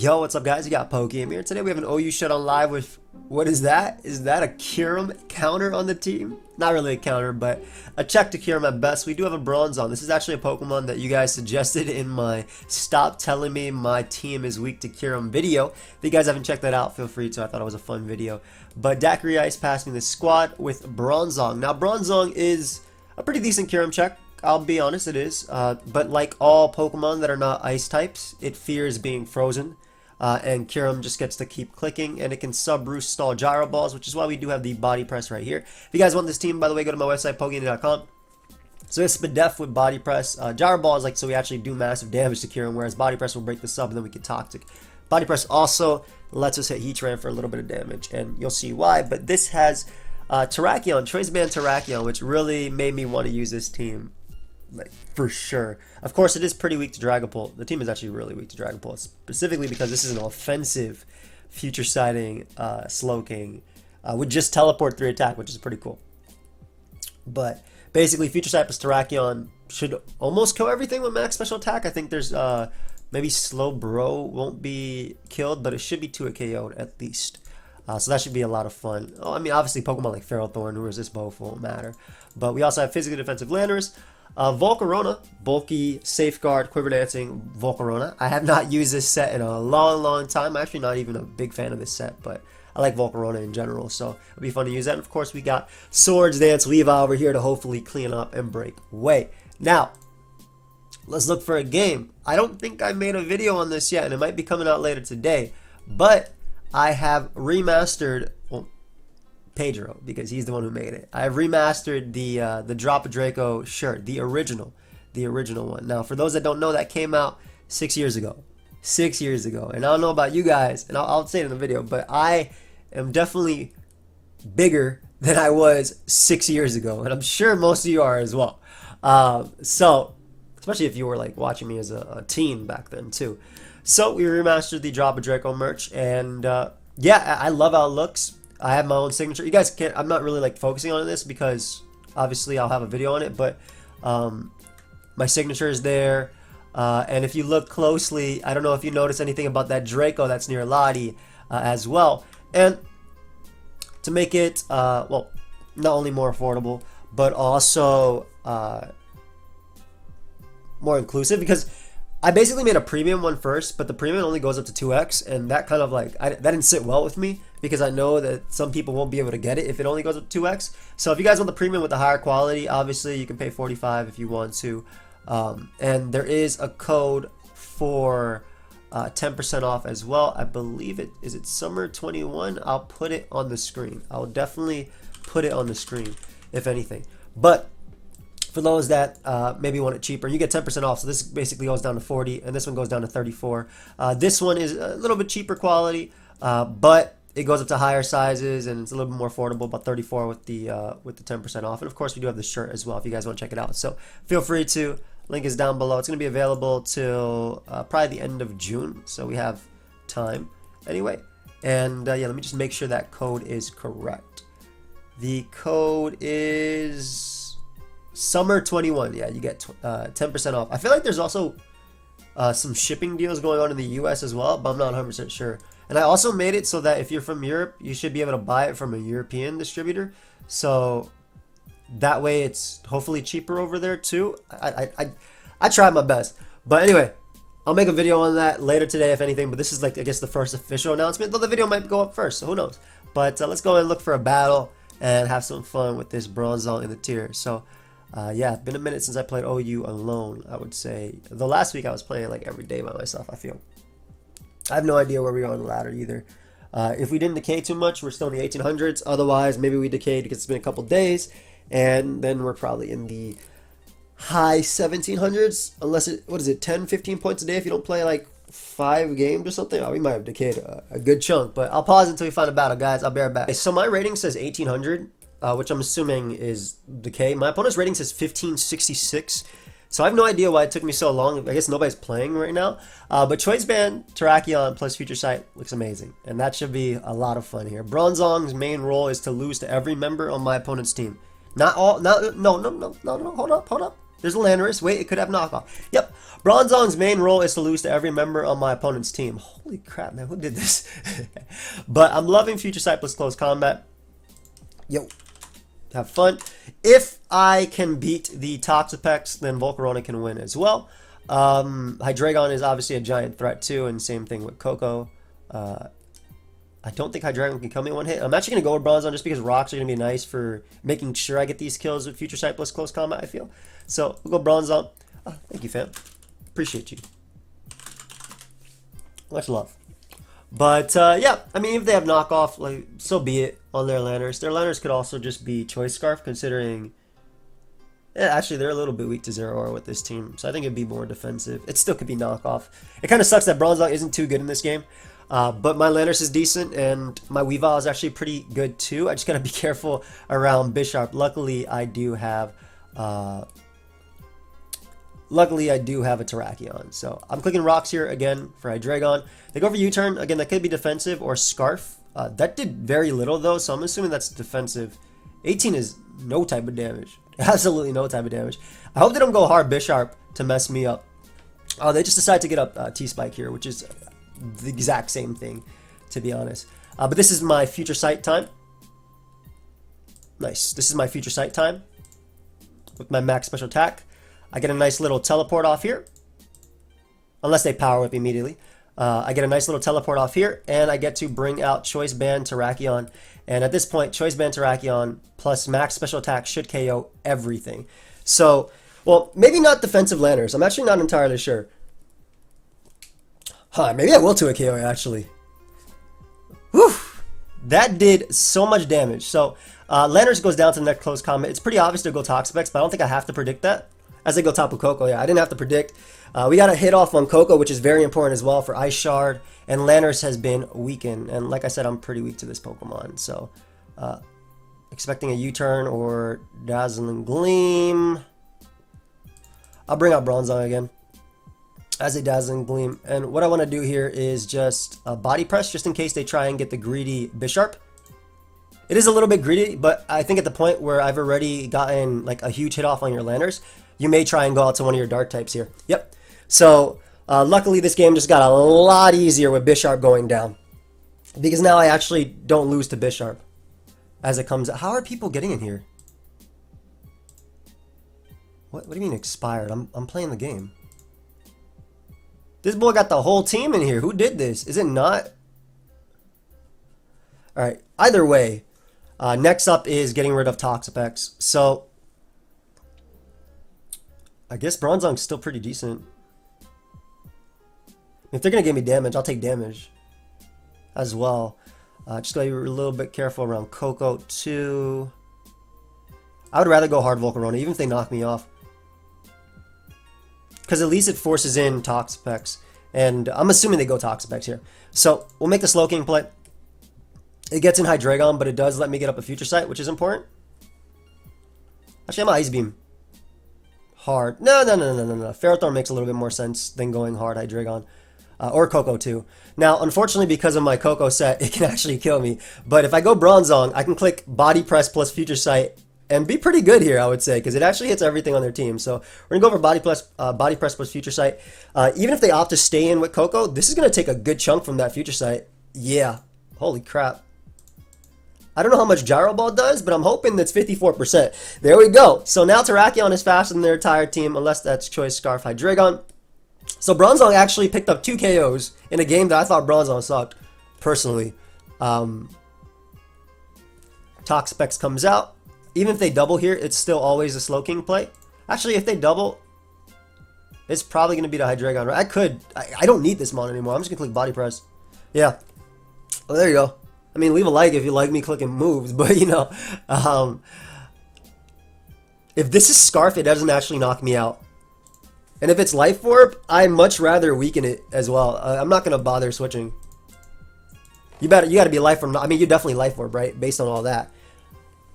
Yo, what's up guys? You got pokeaimMD here. Today we have an OU Showdown live with, what is that? Is that a Kyurem counter on the team? Not really a counter, but a check to Kyurem at best. We do have a Bronzong. This is actually a Pokemon that you guys suggested in my Stop Telling Me My Team is Weak to Kyurem video. If you guys haven't checked that out, feel free to. I thought it was a fun video. But Daiquiri Ice passing the squad with Bronzong. Now Bronzong is a pretty decent Kyurem check. I'll be honest, it is. But like all Pokemon that are not ice types, it fears being frozen. And Kyurem just gets to keep clicking, and it can sub-roost stall gyro balls, which is why we do have the body press right here. If you guys want this team, by the way, go to my website, pokeaimMD.com. So it's Spadef with body press. Gyro balls, like, so we actually do massive damage to Kyurem, whereas body press will break the sub, and then we get toxic. Body press also lets us hit Heatran for a little bit of damage, and you'll see why. But this has Terrakion, Choice Band Terrakion, which really made me want to use this team. Like, for sure. Of course, it is pretty weak to Dragapult. The team is actually really weak to Dragapult, specifically because this is an offensive future sighting Slowking with just teleport 3 attack, which is pretty cool. But basically, future sight plus Terrakion should almost kill everything with max special attack. I think there's maybe Slow Bro won't be killed, but it should be 2 KO'd at least. So that should be a lot of fun. Oh, I mean, obviously, Pokemon like Ferrothorn, who resist both, won't matter. But we also have physically defensive Landers. Volcarona, bulky, safeguard, quiver dancing, Volcarona. I have not used this set in a long time. I'm actually not even a big fan of this set, but I like Volcarona in general, so it'll be fun to use that. And of course, we got Swords Dance Levi over here to hopefully clean up and break away. Now, let's look for a game. I don't think I made a video on this yet, and it might be coming out later today, but I have remastered, well, Pedro, because he's the one who made it. I've remastered the Drop a Draco shirt, the original one. Now, for those that don't know, that came out 6 years ago. 6 years ago. And I don't know about you guys, and I'll say it in the video, but I am definitely bigger than I was 6 years ago, and I'm sure most of you are as well. So, especially if you were like watching me as a teen back then too. So we remastered the Drop a Draco merch, and yeah, I love how it looks. I have my own signature. You guys can't, I'm not really like focusing on this because obviously I'll have a video on it, but my signature is there. And if you look closely, I don't know if you notice anything about that Draco that's near Lottie as well. And to make it, well, not only more affordable, but also more inclusive, because I basically made a premium one first, but the premium only goes up to 2x, and that kind of like, that didn't sit well with me, because I know that some people won't be able to get it if it only goes up to 2x. So if you guys want the premium with the higher quality, obviously you can pay $45 if you want to. And there is a code for 10% off as well. I believe it, is it Summer 21? I'll put it on the screen. I'll definitely put it on the screen, if anything. But for those that maybe want it cheaper, you get 10% off. So this basically goes down to 40, and this one goes down to 34. This one is a little bit cheaper quality, but it goes up to higher sizes, and it's a little bit more affordable, about 34 with the 10% off. And of course, we do have the shirt as well if you guys want to check it out. So feel free to. Link is down below. It's going to be available till probably the end of June, so we have time anyway. And yeah, let me just make sure that code is correct. The code is Summer 21. Yeah, you get 10% off. I feel like there's also some shipping deals going on in the US as well, but I'm not 100% sure. And I also made it so that if you're from Europe, you should be able to buy it from a European distributor. So that way it's hopefully cheaper over there too. I tried my best. But anyway, I'll make a video on that later today if anything. But this is like, I guess, the first official announcement. Though the video might go up first, so who knows. But let's go and look for a battle and have some fun with this Bronzong in the tier. So yeah, it's been a minute since I played OU alone, I would say. The last week I was playing like every day by myself, I feel. I have no idea where we are on the ladder either. If we didn't decay too much, we're still in the 1800s. Otherwise, maybe we decayed because it's been a couple days. And then we're probably in the high 1700s, unless it, what is it, 10, 15 points a day if you don't play like 5 games or something. Oh, we might have decayed a good chunk, but I'll pause until we find a battle, guys. I'll be right back. Okay, so my rating says 1800, which I'm assuming is decay. My opponent's rating says 1566. So I have no idea why it took me so long. I guess nobody's playing right now. But Choice Band, Terrakion plus Future Sight looks amazing. And that should be a lot of fun here. Bronzong's main role is to lose to every member on my opponent's team. Not all, no, hold up. There's a Landorus. Wait, it could have knockoff. Yep. Bronzong's main role is to lose to every member on my opponent's team. Holy crap, man. Who did this? But I'm loving Future Sight plus Close Combat. Yo. Have fun. If I can beat the Toxapex, then Volcarona can win as well. Hydreigon is obviously a giant threat too, and same thing with Coco. I don't think Hydreigon can kill me in one hit. I'm actually going to go with Bronzong just because rocks are going to be nice for making sure I get these kills with Future Sight plus Close Combat, I feel. So, we'll go Bronzong. Oh, thank you, fam. Appreciate you. Much love. But, yeah, I mean, if they have knockoff, like, so be it on their Landers. Their Landers could also just be Choice Scarf, considering... Yeah, actually, they're a little bit weak to Zero Aura with this team, so I think it'd be more defensive. It still could be knockoff. It kind of sucks that Bronzong isn't too good in this game, but my Landers is decent, and my Weavile is actually pretty good too. I just gotta be careful around Bisharp. Luckily, I do have a Terrakion, so I'm clicking rocks here again for Hydreigon. They go for U-turn again. That could be defensive or Scarf. That did very little though, so I'm assuming that's defensive. 18 is no type of damage. Absolutely no type of damage. I hope they don't go hard Bisharp to mess me up. Oh, they just decide to get up T-Spike here, which is the exact same thing, to be honest. But this is my Future Sight time. Nice. This is my Future Sight time. With my max special attack. I get a nice little teleport off here. Unless they power whip immediately. I get a nice little teleport off here, and I get to bring out Choice Band Terrakion. And at this point, Choice Band Terrakion plus max special attack should KO everything. So, well, maybe not defensive Landers. I'm actually not entirely sure. Huh, maybe I will 2 a KO actually. Whew! That did so much damage. So, Landers goes down to the next close combat. It's pretty obvious to go Toxapex, but I don't think I have to predict that. As they go Tapu Koko, yeah, I didn't have to predict. We got a hit off on Koko, which is very important as well for Ice Shard, and Landers has been weakened. And like I said, I'm pretty weak to this Pokemon, so expecting a U-turn or Dazzling Gleam. I'll bring out Bronzong again as a Dazzling Gleam. And what I want to do here is just a Body Press, just in case they try and get the greedy Bisharp. It is a little bit greedy, but I think at the point where I've already gotten like a huge hit off on your Landers, you may try and go out to one of your Dark types here. Yep. So, luckily this game just got a lot easier with Bisharp going down. Because now I actually don't lose to Bisharp as it comes out. How are people getting in here? What do you mean expired? I'm playing the game. This boy got the whole team in here. Who did this? Is it not? Alright, either way, next up is getting rid of Toxapex. So, I guess Bronzong's still pretty decent. If they're going to give me damage, I'll take damage as well. Just gotta be a little bit careful around Koko too. I would rather go hard Volcarona, even if they knock me off. Because at least it forces in Toxapex. And I'm assuming they go Toxapex here. So, we'll make the Slowking play. It gets in Hydreigon, but it does let me get up a Future Sight, which is important. Actually, I'm Ice Beam. Hard. No. Ferrothorn makes a little bit more sense than going hard Hydreigon. Or Koko too. Now, unfortunately, because of my Koko set, it can actually kill me. But if I go Bronzong, I can click Body Press plus Future Sight and be pretty good here, I would say, because it actually hits everything on their team. So we're going to go for Body Press plus Future Sight. Even if they opt to stay in with Koko, this is going to take a good chunk from that Future Sight. Yeah. Holy crap. I don't know how much Gyro Ball does, but I'm hoping that's 54%. There we go. So now Terrakion is faster than their entire team, unless that's Choice Scarf Hydreigon. So Bronzong actually picked up 2 KOs in a game that I thought Bronzong sucked, personally. Toxapex comes out. Even if they double here, it's still always a Slowking play. Actually, if they double, it's probably going to be the Hydreigon. Right? I don't need this mon anymore. I'm just going to click Body Press. Yeah. Well, there you go. I mean, leave a like if you like me clicking moves, but you know, if this is Scarf, it doesn't actually knock me out. And if it's Life Orb, I'd much rather weaken it as well. I'm not going to bother switching. You got to be Life Orb. I mean, you're definitely Life Orb, right? Based on all that.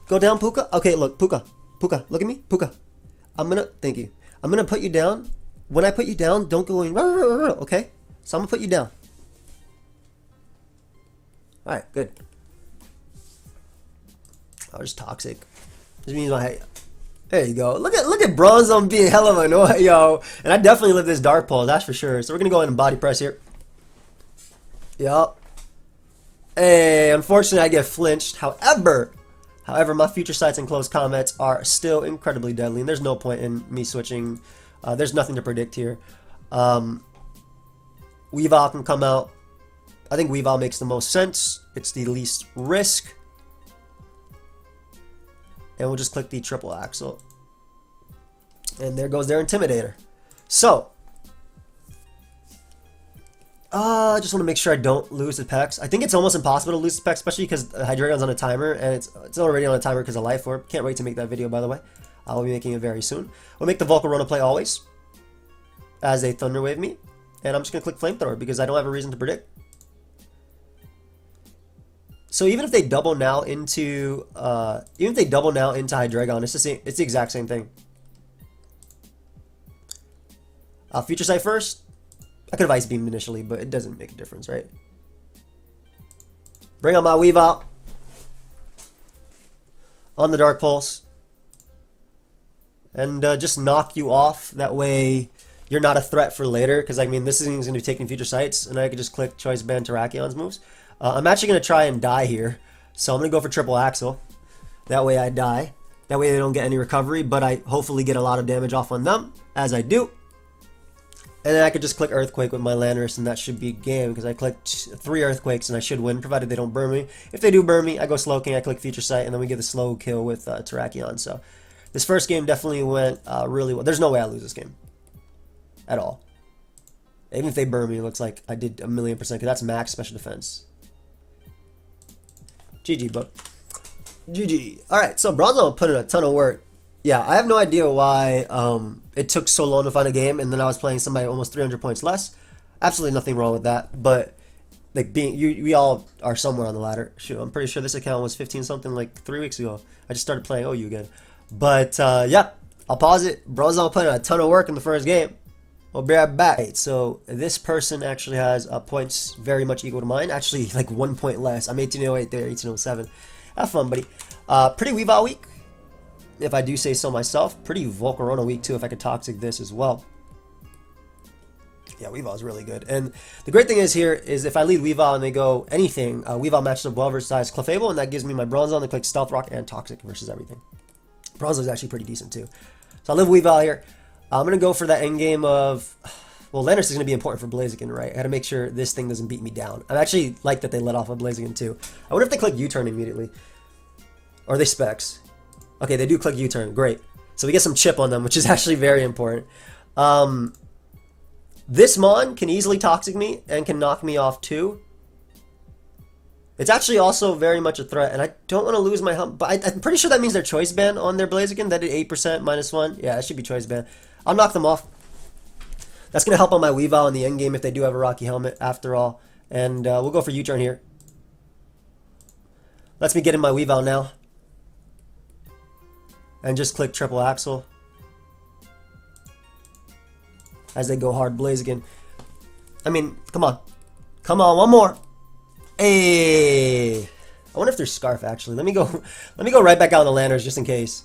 Go down, Puka. Okay, look, Puka. Puka, look at me. Puka. Thank you. I'm going to put you down. When I put you down, don't go in, okay? So I'm going to put you down. Alright, good. Oh, just toxic. This means There you go. Look at Bronzong being hell of annoying, yo. And I definitely live this dark pole, that's for sure. So we're gonna go in and body press here. Yup. Hey, unfortunately I get flinched. However, my future sights and close comments are still incredibly deadly, and there's no point in me switching. There's nothing to predict here. Weavile can come out. I think Weavile makes the most sense. It's the least risk. And we'll just click the triple axle. And there goes their Intimidator. So, I just want to make sure I don't lose the Pex. I think it's almost impossible to lose the Pex, especially because Hydreigion's on a timer, and it's already on a timer because of Life Orb. Can't wait to make that video, by the way. I'll be making it very soon. We'll make the Volcarona play always as they Thunder Wave me. And I'm just going to click Flamethrower because I don't have a reason to predict. So even if they double now into Hydreigon, it's the exact same thing. Future Sight first. I could have Ice Beamed initially, but it doesn't make a difference, right? Bring on my Weavile. On the Dark Pulse. And just knock you off. That way you're not a threat for later. Because, I mean, this isn't going to be taking Future Sights. And I could just click Choice Band Terrakion's moves. I'm actually going to try and die here. So I'm going to go for Triple Axle. That way I die. That way they don't get any recovery. But I hopefully get a lot of damage off on them. As I do. And then I could just click Earthquake with my Landorus, and that should be game, because I clicked 3 Earthquakes, and I should win, provided they don't burn me. If they do burn me, I go Slowking, I click Future Sight, and then we get the slow kill with Terrakion. So this first game definitely went really well. There's no way I lose this game. At all. Even if they burn me, it looks like I did 1,000,000%, because that's max special defense. GG, bud. GG. Alright, so Bronzong put in a ton of work. Yeah, I have no idea why it took so long to find a game, and then I was playing somebody almost 300 points less. Absolutely nothing wrong with that, but like we all are somewhere on the ladder. Shoot, I'm pretty sure this account was 15 something like 3 weeks ago. I just started playing OU again. But yeah, I'll pause it. Bronzong put in a ton of work in the first game. We'll be right back. Right, so this person actually has points very much equal to mine. Actually, like 1 point less. I'm 1808 there, 1807. Have fun, buddy. Pretty Weavile week, if I do say so myself. Pretty Volcarona week too, if I could toxic this as well. Yeah, Weavile is really good. And the great thing is here is if I lead Weavile and they go anything, Weavile matches up well versus Clefable, and that gives me my Bronzong to click Stealth Rock and Toxic versus everything. Bronzong is actually pretty decent too. So I live Weavile here. I'm going to go for that endgame of... Well, Landorus is going to be important for Blaziken, right? I got to make sure this thing doesn't beat me down. I actually like that they let off a Blaziken too. I wonder if they click U-turn immediately. Or they Specs. Okay, they do click U-turn. Great. So we get some chip on them, which is actually very important. This Mon can easily Toxic me and can knock me off too. It's actually also very much a threat, and I don't want to lose my hump, but I'm pretty sure that means their Choice Band on their Blaziken. That did 8% -1. Yeah, that should be Choice Band. I'll knock them off. That's going to help on my Weavile in the endgame if they do have a Rocky Helmet after all. And we'll go for U-turn here. Lets me get in my Weavile now. And just click Triple Axle. As they go hard Blaziken. I mean, come on. Come on, one more. Hey. I wonder if there's Scarf actually. Let me go right back out on the Landers just in case.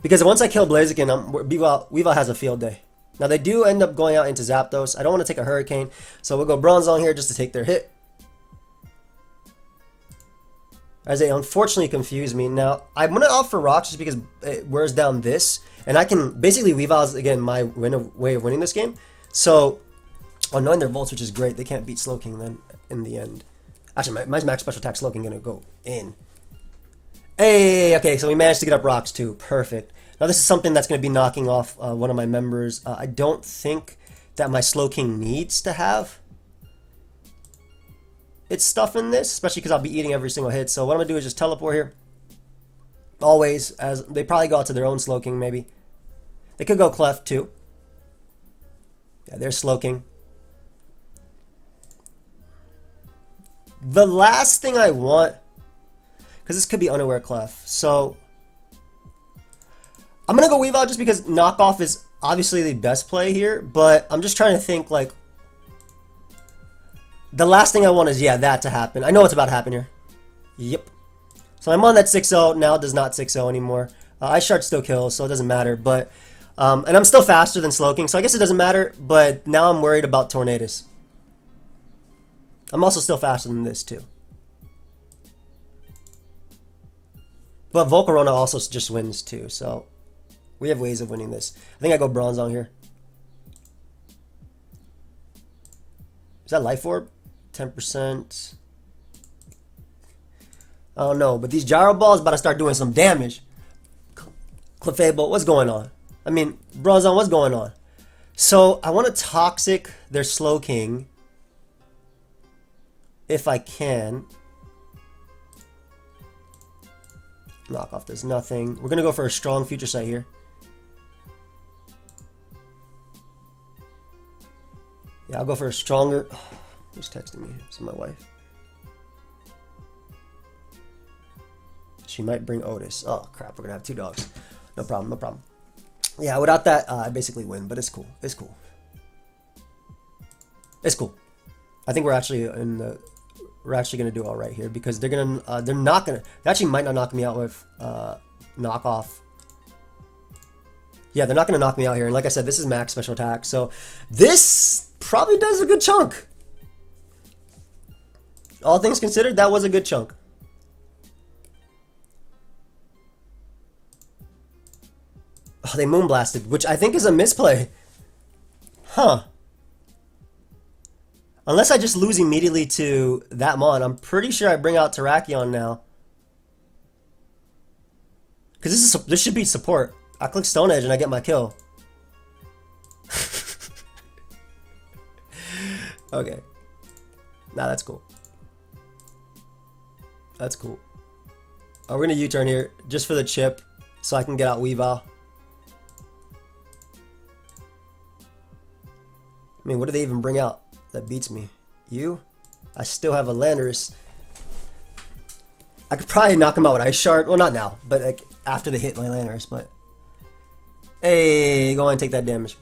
Because once I kill Blaziken, Weavile has a field day. Now they do end up going out into Zapdos. I don't want to take a Hurricane, so we'll go Bronzong here just to take their hit. As they unfortunately confuse me. Now, I'm going to opt for Rocks just because it wears down this. And I can, basically Weavile is, again, my way of winning this game. So, knowing their Volts, which is great, they can't beat Slowking then in the end. Actually, my max special attack Slowking going to go in. Hey, okay, so we managed to get up Rocks too. Perfect. Now this is something that's going to be knocking off one of my members. I don't think that my Slowking needs to have its stuff in this, especially because I'll be eating every single hit. So what I'm going to do is just teleport here. Always, as they probably go out to their own Slowking maybe. They could go Clef too. Yeah, they're Slowking. The last thing I want, because this could be unaware Clef, so I'm going to go Weavile just because knockoff is obviously the best play here, but I'm just trying to think, like, the last thing I want is, yeah, that to happen. I know what's about to happen here. Yep. So I'm on that 6-0, now does not 6-0 anymore. Ice Shard still kills, so it doesn't matter. But and I'm still faster than Slowking, so I guess it doesn't matter. But now I'm worried about Tornadus. I'm also still faster than this too. But Volcarona also just wins too, so we have ways of winning this. I think I go Bronzong here. Is that Life Orb? 10%. I don't know, but these Gyro Balls about to start doing some damage. Clefable, what's going on? I mean, Bronzong, what's going on? So, I want to Toxic their Slowking. If I can. Knockoff does nothing. We're going to go for a strong Future Sight here. Yeah, I'll go for a stronger... Who's texting me? Is it my wife? She might bring Otis. Oh, crap. We're going to have 2 dogs. No problem. No problem. Yeah, without that, I basically win. But it's cool. It's cool. It's cool. I think we're actually in the... We're actually going to do all right here. Because they're going to... they're not going to... They actually might not knock me out with knockoff. Yeah, they're not going to knock me out here. And like I said, this is max special attack. So this probably does a good chunk. All things considered, that was a good chunk. Oh, they Moonblasted, which I think is a misplay. Huh. Unless I just lose immediately to that Mon, I'm pretty sure I bring out Terrakion now. Because this should be support. I click Stone Edge and I get my kill. Okay. Nah, that's cool. That's cool. Oh, we're going to U-turn here just for the chip so I can get out Weavile. I mean, what do they even bring out that beats me? You? I still have a Landorus. I could probably knock him out with Ice Shard. Well, not now, but like after they hit my Landorus. But hey, go on and take that damage.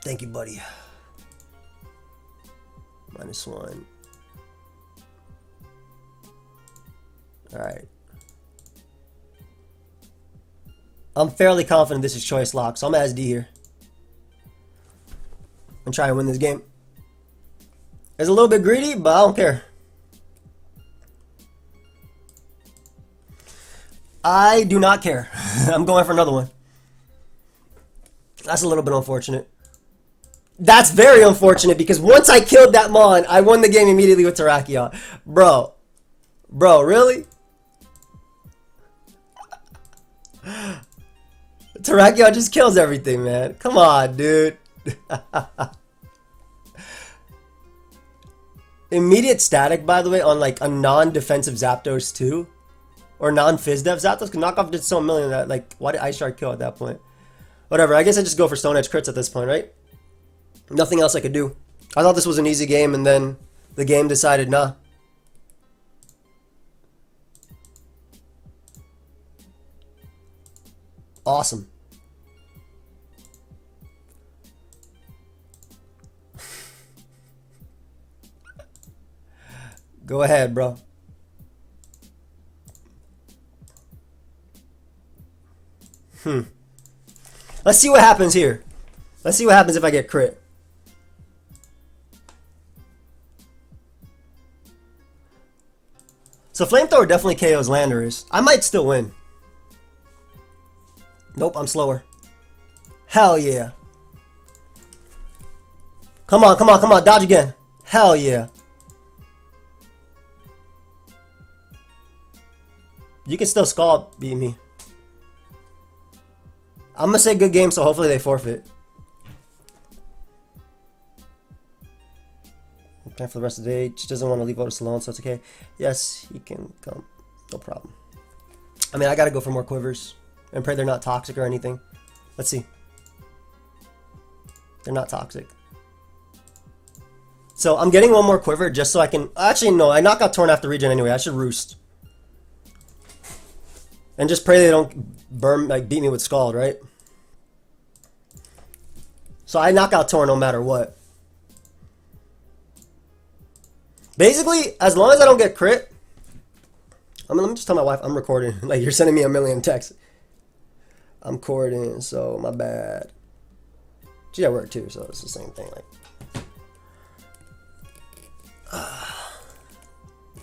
Thank you, buddy. -1. Alright. I'm fairly confident this is choice lock, so I'm SD here. And try and win this game. It's a little bit greedy, but I don't care. I do not care. I'm going for another one. That's a little bit unfortunate. That's very unfortunate because once I killed that Mon, I won the game immediately with Terrakion. Bro. Bro, really? Terrakion just kills everything, man. Come on, dude. Immediate static, by the way, on like a non-defensive Zapdos too. Or non-Fizz-Dev Zapdos. Because Knockoff did so million that, like, why did Ice Shard kill at that point? Whatever, I guess I just go for Stone Edge crits at this point, right? Nothing else I could do. I thought this was an easy game, and then the game decided, nah. Awesome. Go ahead, bro. Let's see what happens here. Let's see what happens if I get crit. So Flamethrower definitely KOs Landorus. I might still win. Nope, I'm slower. Hell yeah. Come on, come on, come on. Dodge again. Hell yeah. You can still Scald beat me. I'm gonna say good game, so hopefully they forfeit. Plan for the rest of the day. She doesn't want to leave Otis alone, so it's okay. Yes, he can come. No problem. I mean, I gotta go for more quivers. And pray they're not toxic or anything. Let's see. They're not toxic. So I'm getting one more quiver just so I can... Actually, no. I knock out Torn after regen anyway. I should Roost. And just pray they don't burn, like, beat me with Scald, right? So I knock out Torn no matter what. Basically, as long as I don't get crit... I mean, let me just tell my wife I'm recording. Like, you're sending me a million texts. I'm cording, so my bad. She's at work too, so it's the same thing. Like,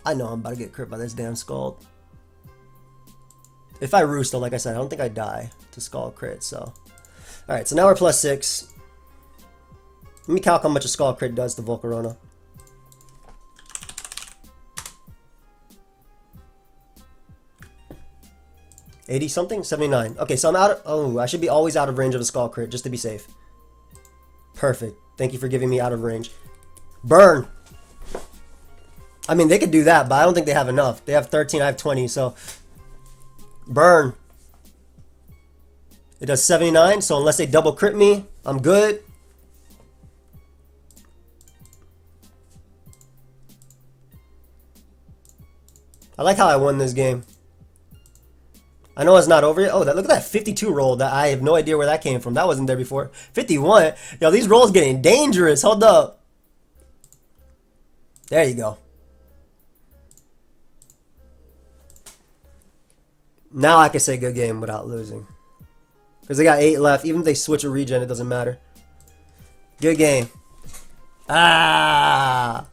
I know I'm about to get crit by this damn Scald. If I roost, though, like I said, I don't think I die to Scald crit, so. Alright, so now we're +6. Let me calc how much a Scald crit does to Volcarona. $80 something? 79. Okay, so I'm out of... Oh, I should be always out of range of a Scald crit, just to be safe. Perfect. Thank you for giving me out of range. Burn! I mean, they could do that, but I don't think they have enough. They have 13, I have 20, so... Burn. It does 79, so unless they double crit me, I'm good. I like how I won this game. I know it's not over yet. Oh, look at that 52 roll. That I have no idea where that came from. That wasn't there before. 51. Yo, these rolls getting dangerous. Hold up. There you go. Now I can say good game without losing. Because they got 8 left. Even if they switch a regen, it doesn't matter. Good game. Ah.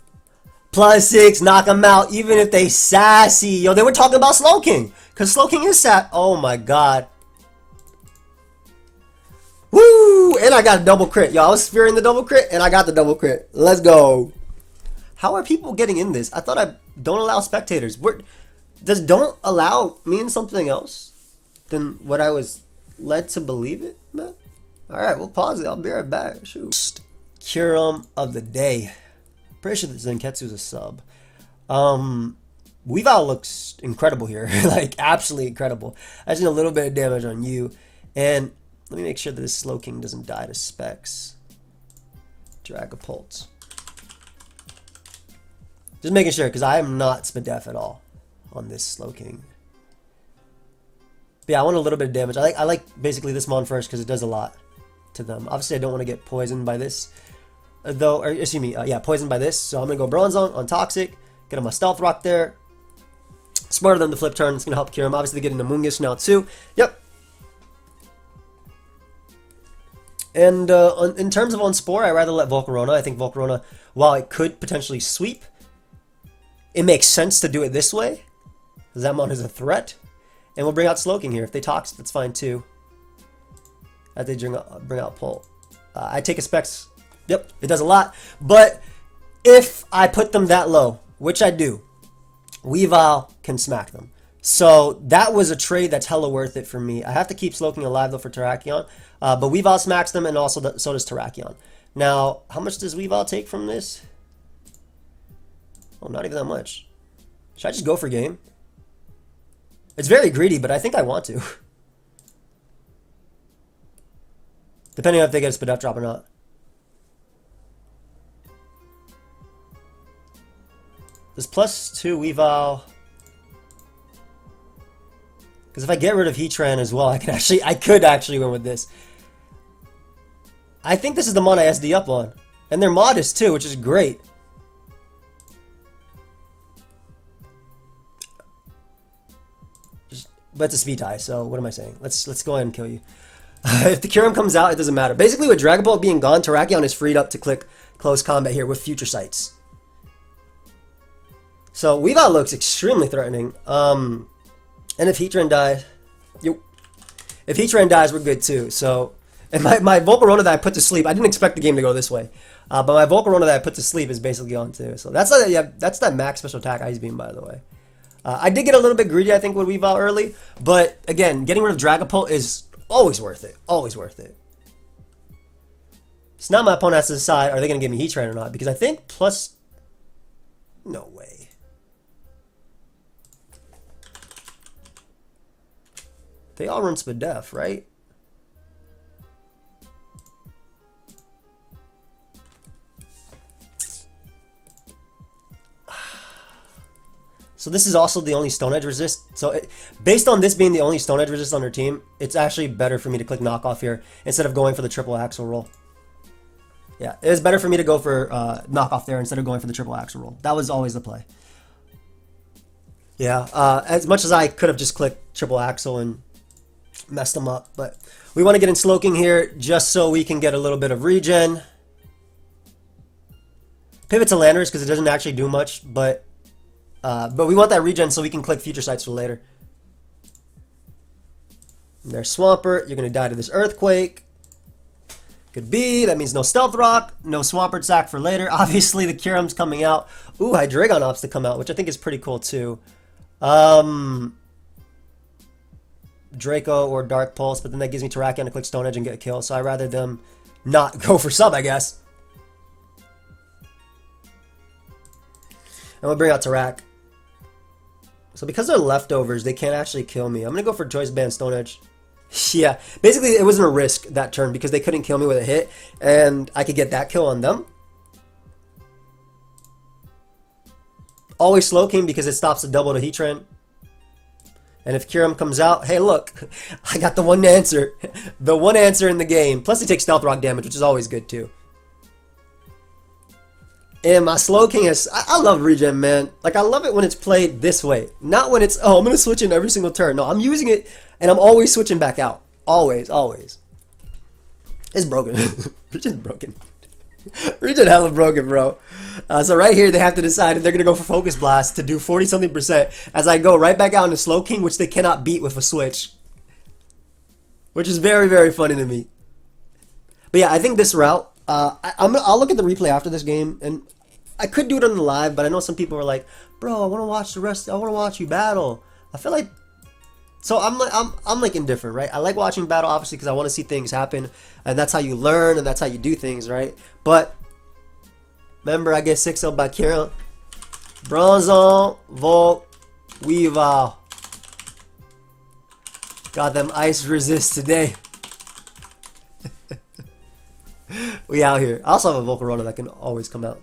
+6. Knock them out. Even if they sassy. Yo, they were talking about Slowking. Because Slowking is sass. Oh my god. Woo! And I got a double crit. Yo, I was fearing the double crit. And I got the double crit. Let's go. How are people getting in this? I thought I don't allow spectators. Does don't allow mean something else than what I was led to believe it, man? Alright, we'll pause it. I'll be right back. Shoot. Kyurem of the day. Pretty sure that Zenketsu's a sub. Weavile looks incredible here. Like, absolutely incredible. I just need a little bit of damage on you. And let me make sure that this Slowking doesn't die to specs. Dragapult. Just making sure, because I am not Spadef at all on this Slowking. But yeah, I want a little bit of damage. I like basically this mon first because it does a lot to them. Obviously, I don't want to get poisoned by this. Though, or excuse me, yeah, poisoned by this. So I'm going to go Bronzong on Toxic. Get him a Stealth Rock there. Smarter than the flip turn. It's going to help Kyurem. Obviously, getting the Mungus now too. Yep. And in terms of on Spore, I'd rather let Volcarona. I think Volcarona, while it could potentially sweep, it makes sense to do it this way. Zamon is a threat. And we'll bring out Slowking here. If they Toxic, that's fine too. As they bring out Pult. I take a Specs. Yep, it does a lot. But if I put them that low, which I do, Weavile can smack them. So that was a trade that's hella worth it for me. I have to keep Slowking alive though for Terrakion. But Weavile smacks them and also so does Terrakion. Now, how much does Weavile take from this? Oh, not even that much. Should I just go for game? It's very greedy, but I think I want to. Depending on if they get a Spadef drop or not. This +2 Weavile. Because if I get rid of Heatran as well, I could actually win with this. I think this is the mon I SD up on. And they're modest too, which is great. But it's a speed tie, so what am I saying? Let's go ahead and kill you. If the Kyurem comes out, it doesn't matter. Basically, with Dragapult being gone, Terrakion is freed up to click close combat here with Future Sights. So Weavile looks extremely threatening. And if Heatran dies, if Heatran dies, we're good too. So, and my Volcarona that I put to sleep, I didn't expect the game to go this way. But my Volcarona that I put to sleep is basically on too. So that's that max special attack Ice Beam, by the way. I did get a little bit greedy, I think, with Weavile early. But again, getting rid of Dragapult is always worth it. Always worth it. So now my opponent has to decide, are they going to give me Heatran or not? Because I think plus... No way. They all run Spadef, right? So this is also the only Stone Edge resist. So based on this being the only Stone Edge resist on their team, it's actually better for me to click knockoff here instead of going for the triple axle roll. Yeah, it is better for me to go for knockoff there instead of going for the triple axle roll. That was always the play. Yeah, as much as I could have just clicked triple axle and Messed them up, but we want to get in Slowking here just so we can get a little bit of regen. Pivot to Landers because it doesn't actually do much, but we want that regen so we can click Future Sights for later. And there's Swampert. You're going to die to this Earthquake. Could be. That means no Stealth Rock, no Swampert sack for later. Obviously, the Kyurem's coming out. Ooh, Hydreigon opts to come out, which I think is pretty cool too. Draco or Dark Pulse, but then that gives me Terrakion to click Stone Edge and get a kill, so I'd rather them not go for sub, I guess. And we'll bring out Terrak. So because they're leftovers, they can't actually kill me. I'm going to go for Choice Band Stone Edge. Yeah, basically it wasn't a risk that turn because they couldn't kill me with a hit, and I could get that kill on them. Always Slowking because it stops the double to Heatran. And if Kyurem comes out, hey look, I got the one answer. The one answer in the game. Plus he takes Stealth Rock damage, which is always good too. And my Slowking is, I love regen, man. Like, I love it when it's played this way. Not when it's, oh, I'm going to switch in every single turn. No, I'm using it, and I'm always switching back out. Always, always. It's broken. Regen's broken. Regen hella broken, bro. So right here, they have to decide if they're going to go for Focus Blast to do 40-something% as I go right back out into Slowking, which they cannot beat with a switch. Which is very, very funny to me. But yeah, I think this route, I'll look at the replay after this game, and I could do it on the live, but I know some people are like, bro, I want to watch the rest. I want to watch you battle. I feel like, so I'm like indifferent, right? I like watching battle obviously because I want to see things happen, and that's how you learn and that's how you do things, right? But remember, I get 6-0 by Kyurem. Bronzong, Volk, Weavile. Got them ice resist today. We out here. I also have a Volcarona that can always come out.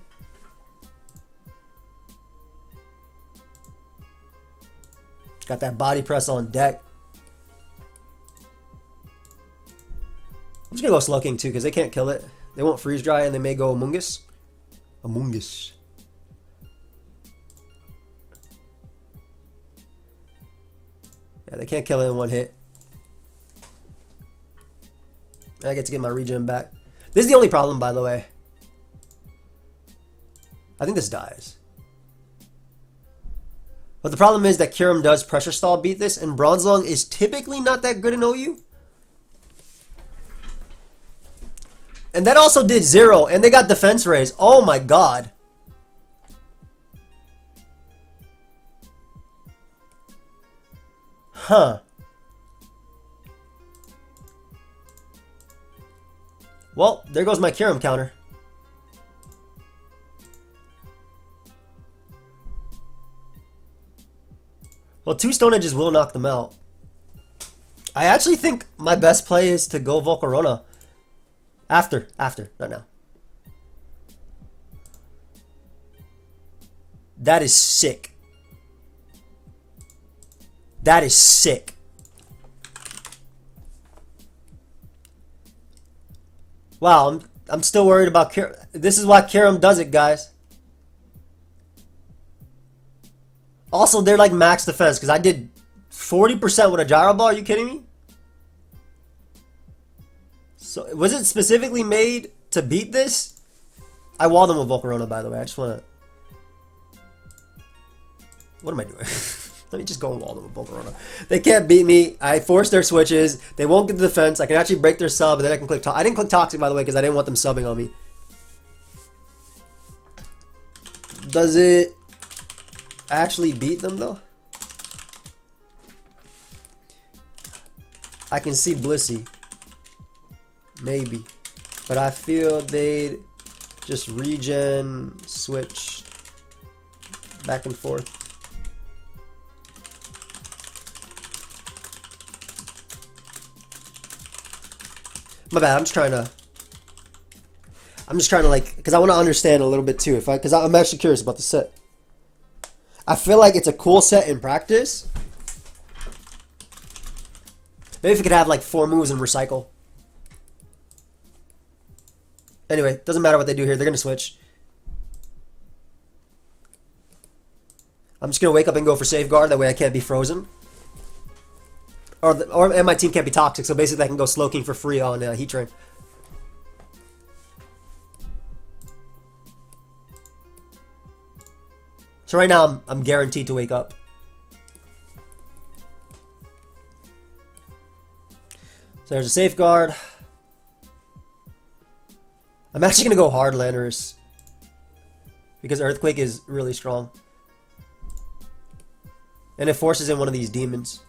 Got that body press on deck. I'm just gonna go Slowking too because they can't kill it. They won't freeze dry and they may go Amoonguss. Amoonguss. Yeah, they can't kill it in one hit. I get to get my regen back. This is the only problem, by the way. I think this dies. But the problem is that Kyurem does Pressure Stall beat this, and Bronzong is typically not that good in OU. And that also did 0, and they got Defense Raise. Oh my god. Huh. Well, there goes my Kyurem counter. Well, 2 Stone Edges will knock them out. I actually think my best play is to go Volcarona. After, not now. That is sick. That is sick. Wow, I'm still worried about Kyurem. This is why Kyurem does it, guys. Also, they're like max defense because I did 40% with a Gyro Ball. Are you kidding me? So, was it specifically made to beat this? I walled them with Volcarona, by the way. I just want to... What am I doing? Let me just go and wall them with Volcarona. They can't beat me. I forced their switches. They won't get the defense. I can actually break their sub, and then I can click... I didn't click Toxic, by the way, because I didn't want them subbing on me. Does it actually beat them, though? I can see Blissey. Maybe. But I feel they'd just regen, switch, back and forth. My bad, I'm just trying to like, because I want to understand a little bit too, because I'm actually curious about the set. I feel like it's a cool set in practice. Maybe if we could have like 4 moves and recycle. Anyway, doesn't matter what they do here, they're going to switch. I'm just going to wake up and go for Safeguard, that way I can't be frozen. and my team can't be toxic, so basically I can go Slow King for free on Heat Train. So right now I'm guaranteed to wake up. So there's a Safeguard. I'm actually gonna go hard Landorus because Earthquake is really strong. And it forces in one of these demons.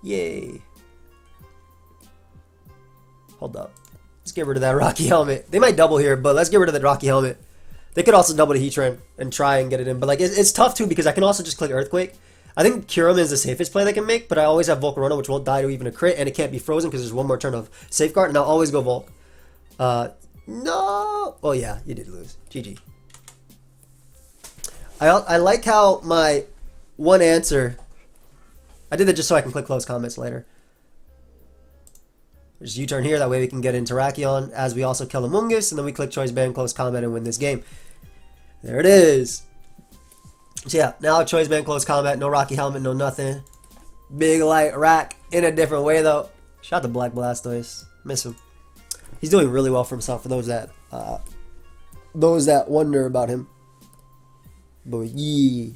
Yay. Hold up. Let's get rid of that Rocky Helmet. They might double here, but let's get rid of the Rocky Helmet. They could also double the Heat Train and try and get it in. But like it's tough too because I can also just click Earthquake. I think Kyurem is the safest play they can make, but I always have Volcarona, which won't die to even a crit, and it can't be frozen because there's one more turn of Safeguard, and I'll always go Volk. No! Oh yeah, you did lose. GG. I like how my one answer... I did that just so I can click close comments later. Just U-turn here, that way we can get into Terrakion as we also kill Amoonguss, and then we click Choice Band, close comment, and win this game. There it is. So yeah, now Choice Band, close combat, no Rocky Helmet, no nothing. Big light rack in a different way though. Shout out to Black Blastoise. Miss him. He's doing really well for himself for those that wonder about him. But yeah.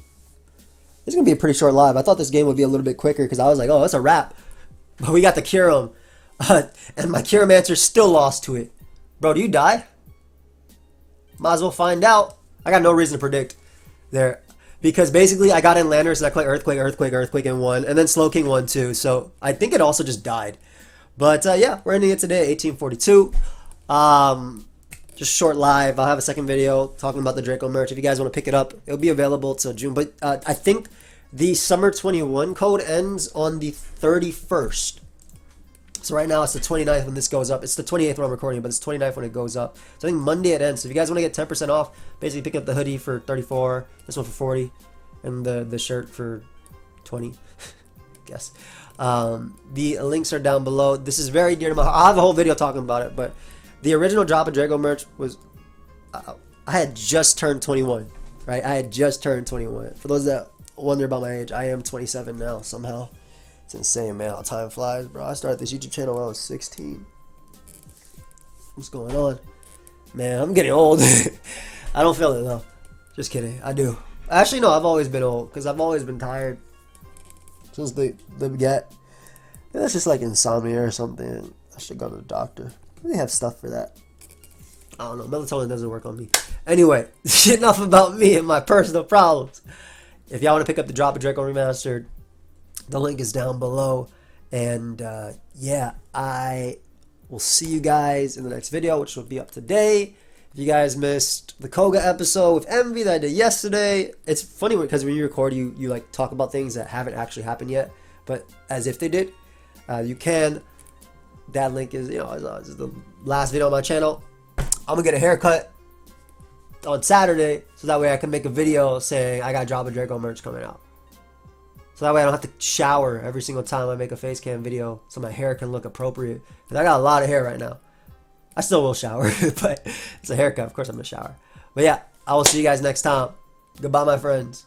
This is gonna be a pretty short live. I thought this game would be a little bit quicker because I was like, oh, that's a wrap. But we got the Kyurem. And my Kyurem answer still lost to it. Bro, do you die? Might as well find out. I got no reason to predict there. Because basically I got in Landorus and I clicked Earthquake, Earthquake, Earthquake and won. And then Slow King won too. So I think it also just died. But yeah, we're ending it today, 1842. Just short live. I'll have a second video talking about the Draco merch. If you guys want to pick it up, it'll be available till June. But I think the Summer 21 code ends on the 31st. So right now it's the 29th when this goes up. It's the 28th when I'm recording, but it's 29th when it goes up. So I think Monday it ends. So if you guys want to get 10% off, basically pick up the hoodie for 34, this one for 40, and the shirt for 20, I guess. The links are down below. This is very dear to my heart. I'll have a whole video talking about it, but the original drop of Draco merch was, I had just turned 21, right? I had just turned 21. For those that wonder about my age, I am 27 now somehow. It's insane, man, how time flies, bro. I started this YouTube channel when I was 16. What's going on? Man, I'm getting old. I don't feel it, though. Just kidding. I do. Actually, no, I've always been old, because I've always been tired. Since the get. That's just like insomnia or something. I should go to the doctor. They have stuff for that. I don't know. Melatonin doesn't work on me. Anyway, enough about me and my personal problems. If y'all want to pick up the Drop of Draco Remastered, the link is down below. And yeah, I will see you guys in the next video, which will be up today. If you guys missed the Koga episode with Envy that I did yesterday, it's funny because when you record, you like talk about things that haven't actually happened yet, but as if they did. You can. That link is, is the last video on my channel. I'm gonna get a haircut on Saturday, so that way I can make a video saying I got Drop of Draco merch coming out. So that way I don't have to shower every single time I make a face cam video, so my hair can look appropriate. Because I got a lot of hair right now. I still will shower, but it's a haircut. Of course I'm gonna shower. But yeah, I will see you guys next time. Goodbye, my friends.